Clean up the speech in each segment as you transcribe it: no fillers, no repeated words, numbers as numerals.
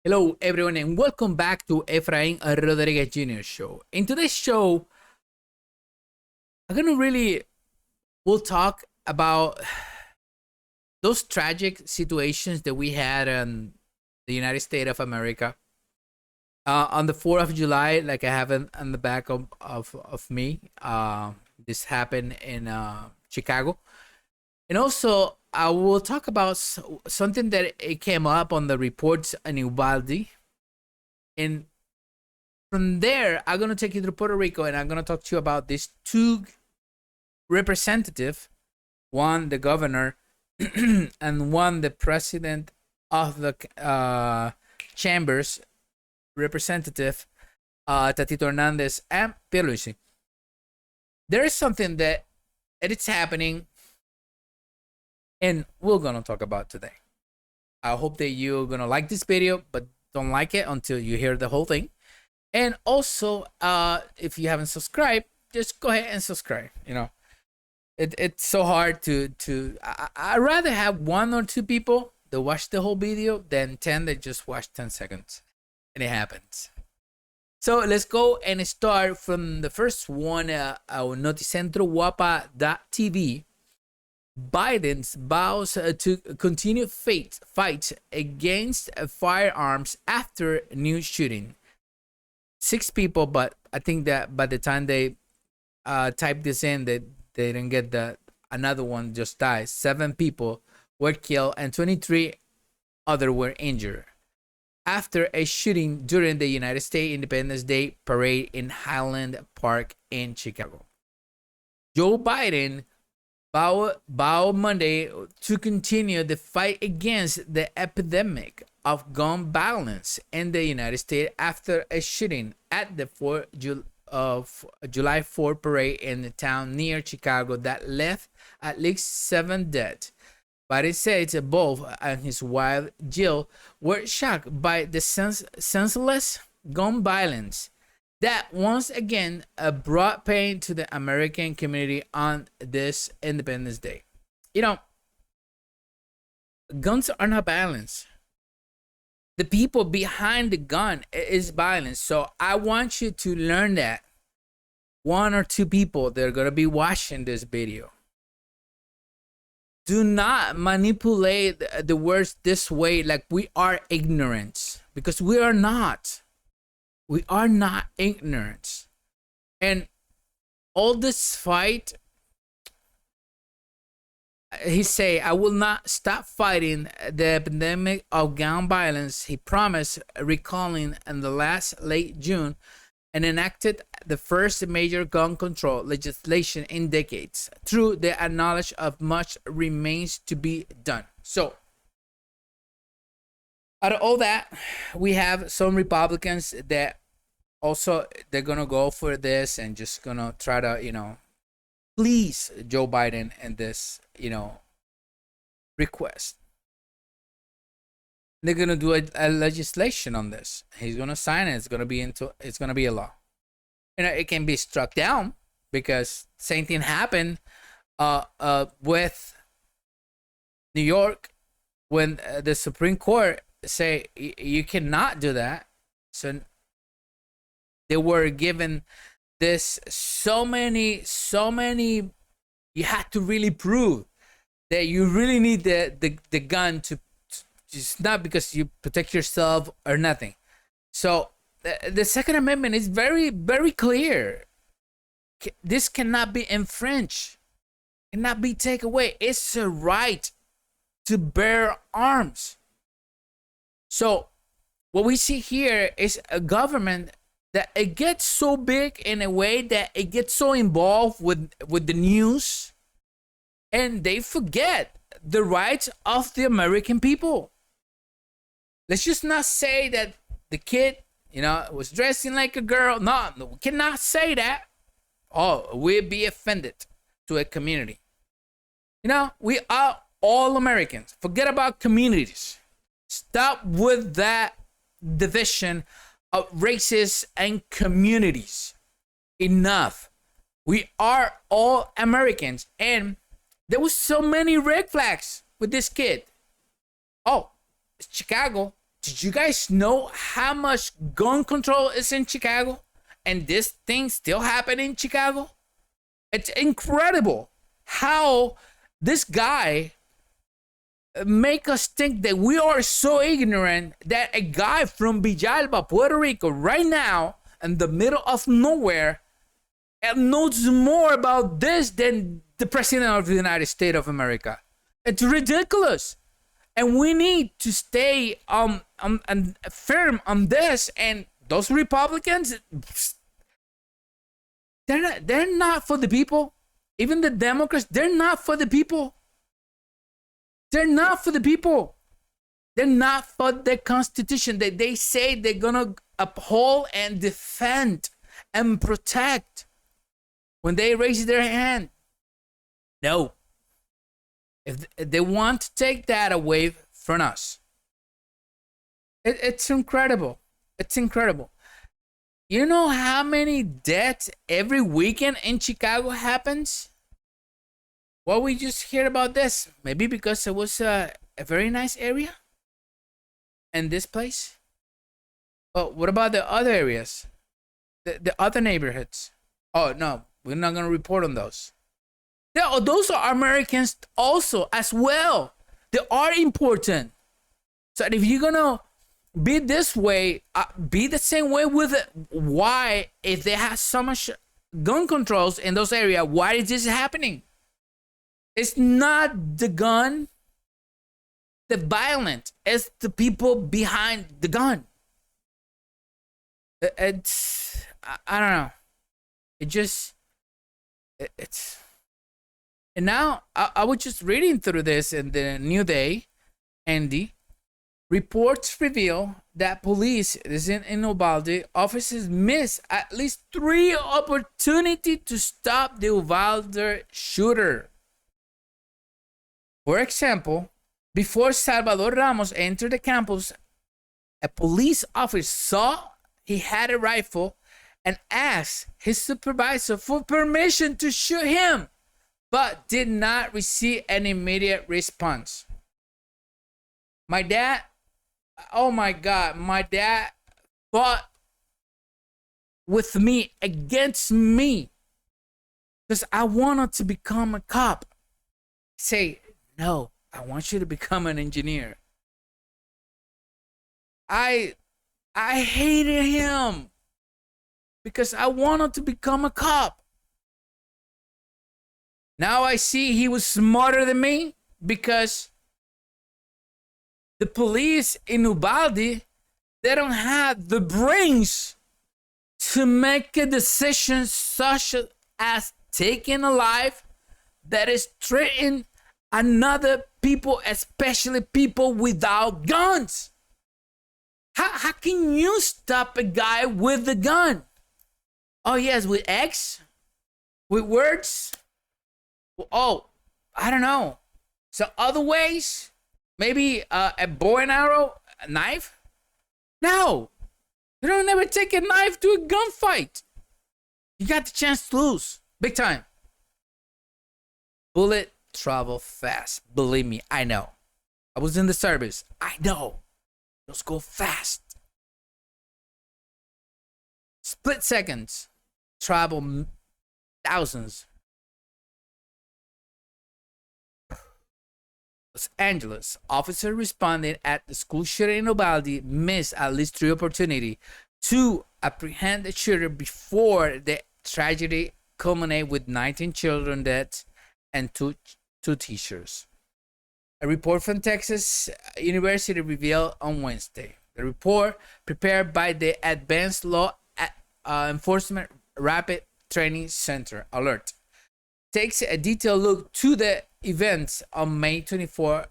Hello, everyone, and welcome back to Efrain Rodriguez Jr. Show. In today's show, we'll talk about those tragic situations that we had in the United States of America. On the 4th of July, like I have on the back of me, this happened in Chicago. And also, I will talk about something that it came up on the reports in Uvalde. And from there, I'm going to take you to Puerto Rico and I'm going to talk to you about these two representatives, one the governor and one the president of the chambers representative, Tatito Hernandez and Pierluisi. There is something that it's happening and we're gonna talk about today. I hope that you're gonna like this video, but don't like it until you hear the whole thing. And also, if you haven't subscribed, just go ahead and subscribe. You know, it's so hard to I'd rather have 1 or 2 people that watch the whole video than 10 that just watch 10 seconds. And it happens. So let's go and start from the first one, noticentroguapa.tv. Biden vows to continue fight against firearms after new shooting. 6 people, but I think that by the time they typed this in, they didn't get another one just died. 7 people were killed and 23 other were injured after a shooting during the United States Independence Day parade in Highland Park in Chicago. Joe Biden vowed Monday to continue the fight against the epidemic of gun violence in the United States after a shooting at the July 4 parade in the town near Chicago that left at least 7 dead. Biden said both and his wife Jill were shocked by the senseless gun violence that once again brought pain to the American community on this Independence Day. You know, guns are not violence. The people behind the gun is violence. So I want you to learn that. 1 or 2 people that are going to be watching this video. Do not manipulate the words this way like we are ignorant, because we are not. We are not ignorant. And all this fight, he say, I will not stop fighting the epidemic of gun violence. He promised, recalling in the late June and enacted the first major gun control legislation in decades. Through the knowledge of much remains to be done. So, out of all that, we have some Republicans that also they're gonna go for this and just gonna try to, please Joe Biden and this, request. They're gonna do a legislation on this. He's gonna sign it. It's gonna be a law. It can be struck down because same thing happened with New York when the Supreme Court say you cannot do that. So they were given this so many. You had to really prove that you really need the gun to just not because you protect yourself or nothing. So the Second Amendment is very, very clear. This cannot be infringed, cannot be taken away. It's a right to bear arms. So what we see here is a government that it gets so big in a way that it gets so involved with the news, and they forget the rights of the American people. Let's just not say that the kid, was dressing like a girl. No, we cannot say that. Oh, we'll be offended to a community. We are all Americans. Forget about communities. Stop with that division of races and communities. Enough. We are all Americans. And there was so many red flags with this kid. Oh, it's Chicago. did you guys know how much gun control is in Chicago? And this thing still happen in Chicago? It's incredible how this guy make us think that we are so ignorant that a guy from Villalba, Puerto Rico, right now, in the middle of nowhere, knows more about this than the president of the United States of America. It's ridiculous. And we need to stay firm on this. And those Republicans, they're not for the people. Even the Democrats, they're not for the people. They're not for the people. They're not for the Constitution that they say they're gonna uphold and defend and protect. When they raise their hand, no. If they want to take that away from us, it's incredible. It's incredible. You know how many deaths every weekend in Chicago happens? Well, we just hear about this. Maybe because it was a very nice area in this place. But what about the other areas? The other neighborhoods? Oh, no. We're not going to report on those. Those are Americans also as well. They are important. So if you're going to be this way, be the same way with it. Why, if they have so much gun controls in those areas, why is this happening? It's not the gun, the violent. It's the people behind the gun. It's, I don't know. It's, and now I was just reading through this in the New Day, Andy. Reports reveal that police in Uvalde officers missed at least 3 opportunities to stop the Uvalde shooter. For example, before Salvador Ramos entered the campus, a police officer saw he had a rifle and asked his supervisor for permission to shoot him, but did not receive an immediate response. My dad, oh my God, my dad fought with me, against me, because I wanted to become a cop. Say, no, I want you to become an engineer. I hated him because I wanted to become a cop. Now I see he was smarter than me because the police in Uvalde, they don't have the brains to make a decision such as taking a life that is threatening another people, especially people without guns. How can you stop a guy with a gun? Oh, yes, with X? With words? Oh, I don't know. So other ways? Maybe a bow and arrow, a knife? No. You don't ever take a knife to a gunfight. You got the chance to lose. Big time. Bullet travel fast. Believe me, I know. I was in the service. I know. Those go fast. Split seconds. Travel thousands. Los Angeles. Officer responding at the school shooting in Uvalde missed at least 3 opportunities to apprehend the shooter before the tragedy culminated with 19 children dead and two teachers. A report from Texas University revealed on Wednesday. The report, prepared by the Advanced Law Enforcement Rapid Training Center, ALERT, takes a detailed look to the events on May 24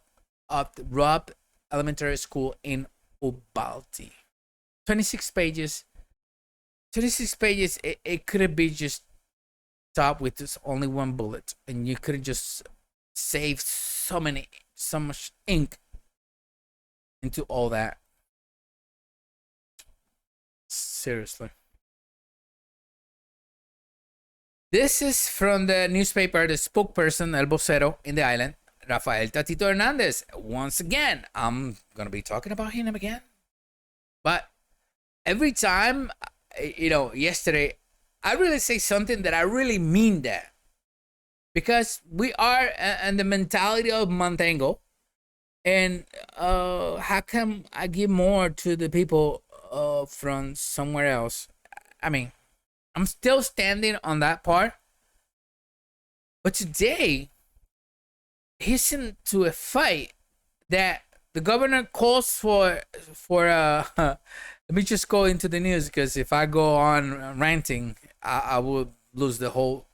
of the Robb Elementary School in Uvalde. 26 pages. 26 pages. It could have been just stopped with just only 1 bullet, and you could have just saved so much ink into all that. Seriously. This is from the newspaper, the spokesperson, El Vocero in the island, Rafael Tatito Hernandez. Once again, I'm going to be talking about him again. But every time, yesterday, I really say something that I really mean that, because we are in the mentality of Montango, and how come I give more to the people from somewhere else? I mean, I'm still standing on that part, but today he's into a fight that the governor calls for let me just go into the news, because if I go on ranting, I will lose the whole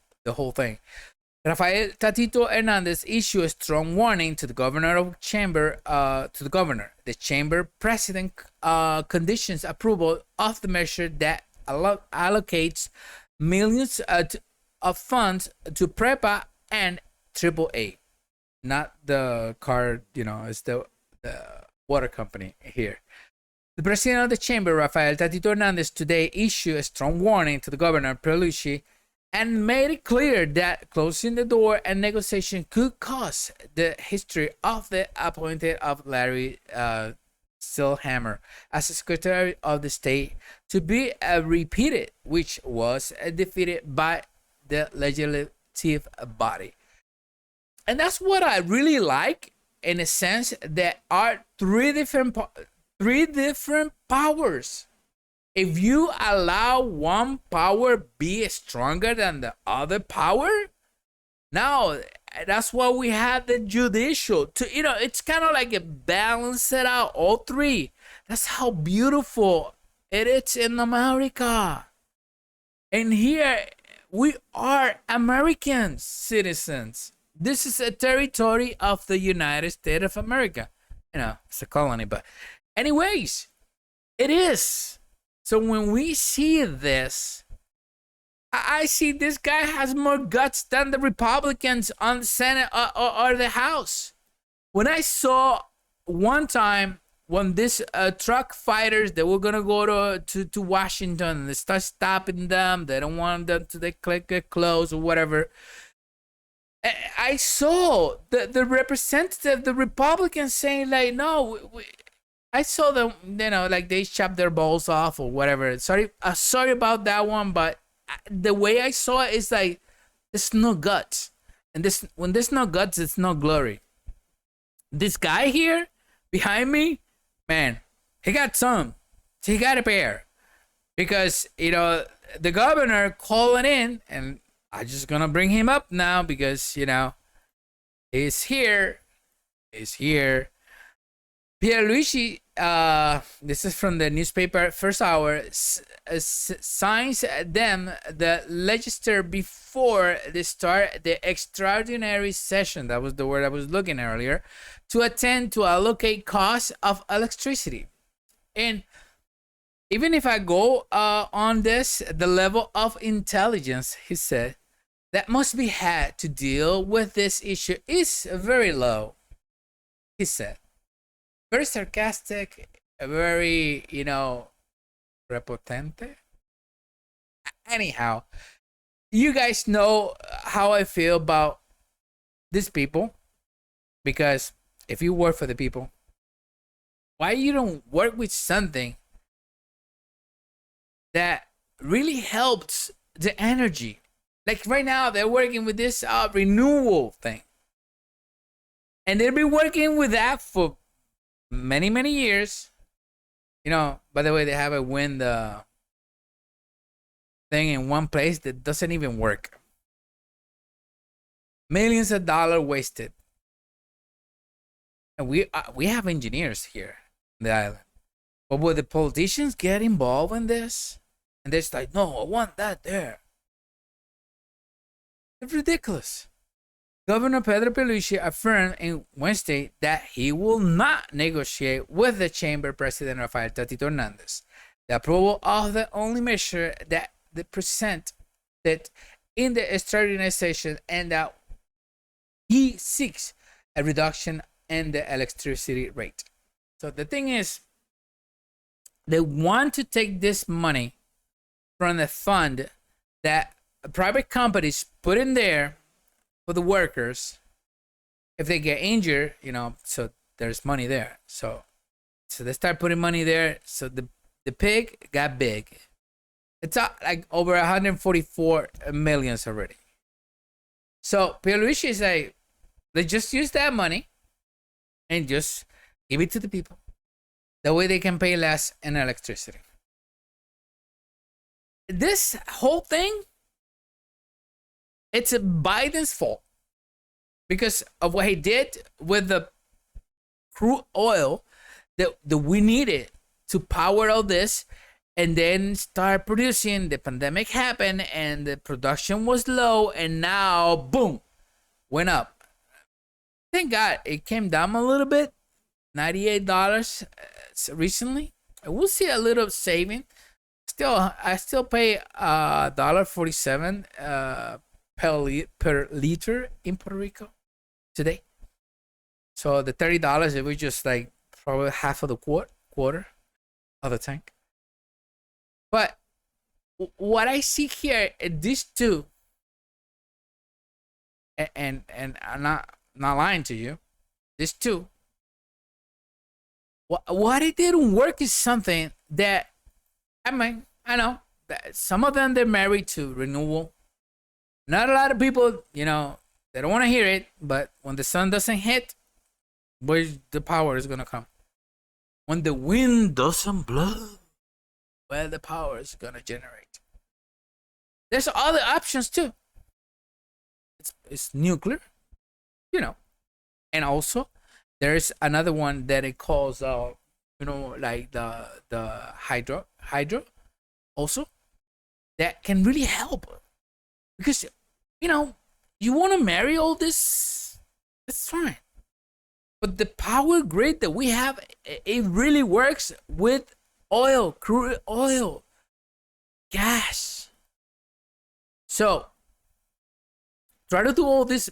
thing. Rafael Tatito Hernandez issued a strong warning to the governor of chamber to the governor. The chamber president conditions approval of the measure that allocates millions of funds to PREPA and AAA, not the car. It's the water company here. The president of the chamber, Rafael Tatito Hernandez, today issued a strong warning to the governor, Pierluisi, and made it clear that closing the door and negotiation could cause the history of the appointment of Larry Stillhammer as Secretary of the State to be repeated, which was defeated by the legislative body. And that's what I really like, in a sense that are three different powers. If you allow one power be stronger than the other power, now that's why we have the judicial to, it's kind of like a balance it out, all three. That's how beautiful it is in America. And here we are American citizens. This is a territory of the United States of America. It's a colony, but anyways, it is. So when we see this, I see this guy has more guts than the Republicans on the Senate or the House. When I saw one time when this truck fighters, they were gonna go to Washington, and they start stopping them. They don't want them to get close or whatever. I saw the representative, the Republicans, saying like, no, I saw them, like they chopped their balls off or whatever. Sorry about that one, but the way I saw it is like, there's no guts, and when there's no guts, it's no glory. This guy here behind me, man, he got a pair, because the governor calling in, and I'm just gonna bring him up now because he's here. Pierluisi, this is from the newspaper First Hour, signs them the legislature before they start the extraordinary session. That was the word I was looking earlier, to attend to allocate costs of electricity. And even if I go on this, the level of intelligence, he said, that must be had to deal with this issue is very low, he said. Very sarcastic, very, prepotente. Anyhow, you guys know how I feel about these people, because if you work for the people, why you don't work with something that really helps the energy? Like right now, they're working with this renewal thing, and they've been working with that for many years. By the way, they have a wind thing in one place that doesn't even work. Millions of dollars wasted, and we have engineers here on the island. But will the politicians get involved in this? And they're like, no, I want that there. It's ridiculous. Governor Pedro Pierluisi affirmed on Wednesday that he will not negotiate with the chamber president Rafael Tatito Hernandez the approval of the only measure that they presented in the extraordinary session, and that he seeks a reduction in the electricity rate. So the thing is, they want to take this money from the fund that private companies put in there for the workers if they get injured, so there's money there. So they start putting money there, so the The pig got big. It's like over 144 millions already. So Pierluisi is like, let's just use that money and just give it to the people. That way they can pay less in electricity. This whole thing, it's Biden's fault because of what he did with the crude oil that we needed to power all this, and then start producing. The pandemic happened and the production was low, and now boom, went up. Thank God it came down a little bit, $98 recently. We'll see a little saving. I still pay $1.47 per liter in Puerto Rico today. So the $30, it was just like probably half of the quarter of the tank. But what I see here, these two, and I'm not lying to you, these two, what it didn't work is something that, I mean, I know that some of them, they're married to renewable. Not a lot of people, they don't want to hear it, but when the sun doesn't hit, where the power is going to come? When the wind doesn't blow, where the power is going to generate? There's other options too. It's nuclear, and also there's another one that it calls, like the hydro also, that can really help. Because, you want to marry all this, that's fine. But the power grid that we have, it really works with oil, crude oil, gas. So try to do all this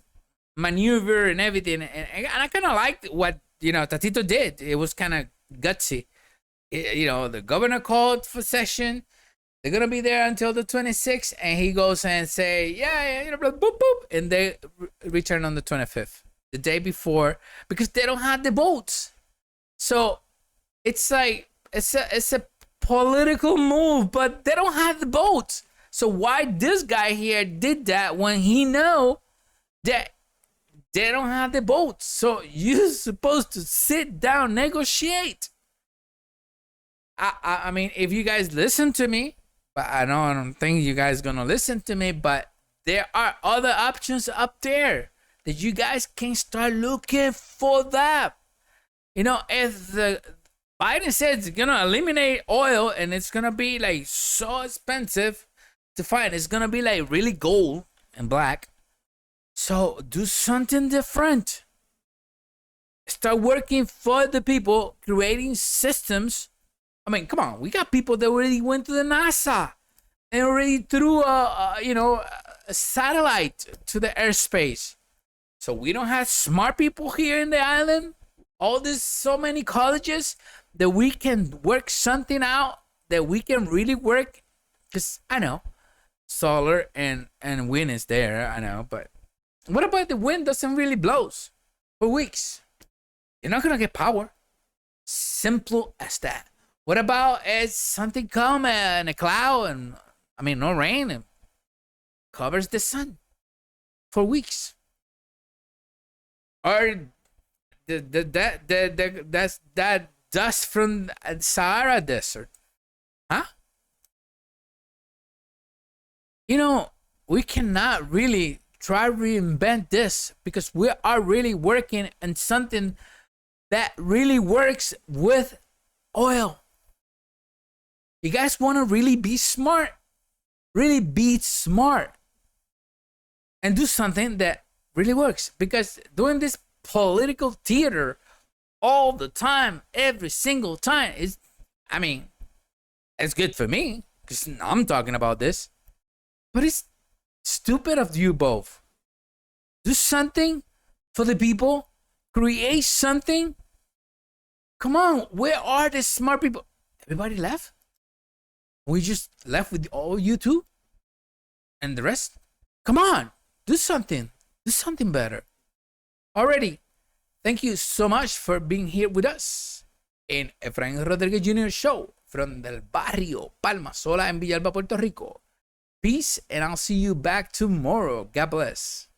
maneuver and everything. And I kind of liked what, Tatito did. It was kind of gutsy. The governor called for session. They're going to be there until the 26th. And he goes and say, boop, boop. And they return on the 25th, the day before, because they don't have the votes. So it's like, it's a political move, but they don't have the votes. So why this guy here did that when he know that they don't have the votes? So you're supposed to sit down, negotiate. I mean, if you guys listen to me, but I don't think you guys gonna listen to me, but there are other options up there that you guys can start looking for that. If the Biden says it's gonna eliminate oil and it's gonna be like so expensive to find, it's gonna be like really gold and black. So do something different. Start working for the people, creating systems. I mean, come on, we got people that already went to the NASA and already threw a satellite to the airspace. So we don't have smart people here in the island. So many colleges that we can work something out, that we can really work. Because I know solar and wind is there, I know, but what about the wind doesn't really blows for weeks? You're not gonna get power. Simple as that. What about as something come in a cloud and no rain and covers the sun for weeks? Or that dust from the Sahara Desert, huh? We cannot really try to reinvent this because we are really working on something that really works with oil. You guys want to really be smart, and do something that really works, because doing this political theater all the time, every single time, it's good for me because I'm talking about this, but it's stupid of you both. Do something for the people, create something. Come on, where are the smart people? Everybody left? We just left with all you two and the rest? Come on, do something better. Already, thank you so much for being here with us in Efrain Rodriguez Jr. Show from Del Barrio, Palma Sola en Villalba, Puerto Rico. Peace, and I'll see you back tomorrow. God bless.